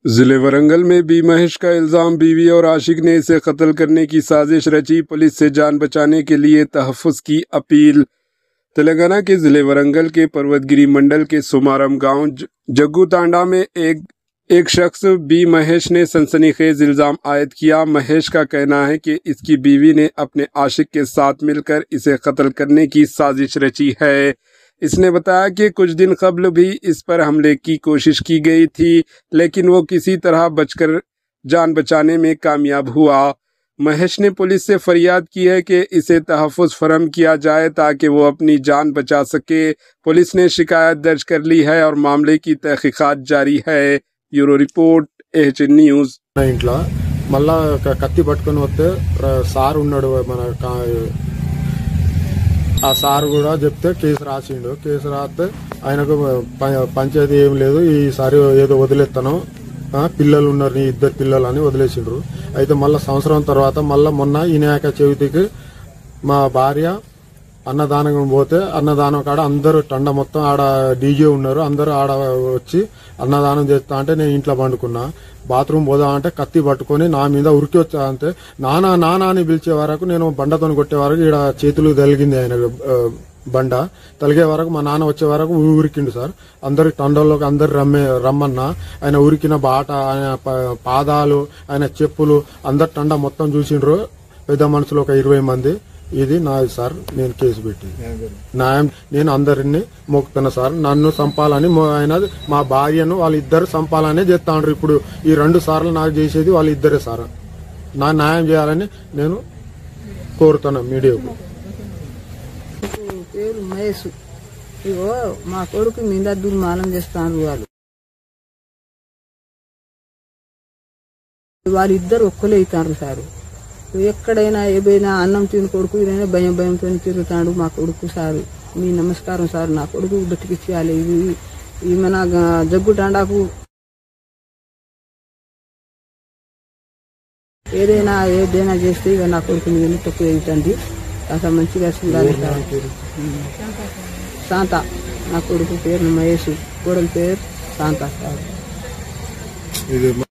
जिले वरंगल में बी महेश का इल्जाम, बीवी और आशिक ने इसे कत्ल करने की साजिश रची, पुलिस से जान बचाने के लिए तहफ़्फ़ुज़ की अपील। तेलंगाना के जिले वरंगल के पर्वतगिरी मंडल के सुमारम गांव जग्गू तांडा में एक शख्स बी महेश ने सनसनीखेज इल्जाम आयद किया। महेश का कहना है कि इसकी बीवी ने अपने आशिक के साथ मिलकर इसे कत्ल करने की साजिश रची है। इसने बताया कि कुछ दिन कबल भी इस पर हमले की कोशिश की गई थी, लेकिन वो किसी तरह बचकर जान बचाने में कामयाब हुआ। महेश ने पुलिस से फरियाद की है कि इसे तहफ़्फ़ुज़ फराहम किया जाए ताकि वो अपनी जान बचा सके। पुलिस ने शिकायत दर्ज कर ली है और मामले की तहकीकात जारी है। Bureau report, AHN news. इंట్లో మళ్ళా కత్తి పట్టుకొని వస్తే సార్ ఉన్నాడు, మన ఆ సార్ కూడా చెప్తే కేసు రాసిండు. కేసు రాస్తే ఆయనకు పంచాయతీ ఏం లేదు, ఈసారి ఏదో వదిలేస్తాను, పిల్లలు ఉన్నారు, నీ 2 పిల్లలు అని వదిలేసిండ్రు. అయితే మళ్ళా సంవత్సరం తర్వాత మళ్ళా మొన్న వినాయక చవితికి మా భార్య అన్నదానం పోతే అన్నదానం కాడ అందరూ టండ మొత్తం ఆడ డీజే ఉన్నారు, అందరూ ఆడ వచ్చి అన్నదానం చేస్తా అంటే నేను ఇంట్లో పండుకున్నా. బాత్రూమ్ పోదా అంటే కత్తి పట్టుకొని నా మీద ఉరికి వచ్చా. అంతే నానా నానా అని పిలిచే వరకు నేను బండతో కొట్టే వరకు ఈడ చేతులు తలిగింది. ఆయన బండ తలిగే వరకు మా నాన్న వచ్చే వరకు ఉరికిండు సార్. అందరి టండల్లోకి అందరు రమ్మన్నా ఆయన ఉరికిన బాట, ఆయన పాదాలు, ఆయన చెప్పులు, అందరు టండ మొత్తం చూసిండ్రు. పెద్ద మనుషులు ఒక 20 మంది. ఇది నాది సార్, నేను కేసు పెట్టి న్యాయం నేను అందరినీ మొక్కుతున్నా సార్. నన్ను చంపాలని ఆయన మా భార్యను వాళ్ళిద్దరు చంపాలనే చేస్తాండ్రు. ఇప్పుడు ఈ 2 సార్లు నాకు చేసేది వాళ్ళిద్దరే సార్. నా న్యాయం చేయాలని నేను కోరుతున్నా మీడియాకు. పేరు మహేష్. ఇగో మా కొడుకు మీద దుర్మానం చేస్తాను. వాళ్ళిద్దరు ఒక్కలే అవుతారు సార్. ఎక్కడైనా ఏదైనా అన్నం తిని కొడుకు ఏదైనా భయంతో తిరుగుతాడు మా కొడుకు సార్. మీ నమస్కారం సార్, నా కొడుకు బతికిచ్చేయాలి. ఇది మన జగ్గు టాండాకు ఏదైనా చేస్తే ఇక నా కొడుకు మీద తక్కువ అవుతుంది. అసలు మంచిగా చూడాలి సార్. శాంత, నా కొడుకు పేరు మహేష్, కోడలి పేరు శాంత సార్.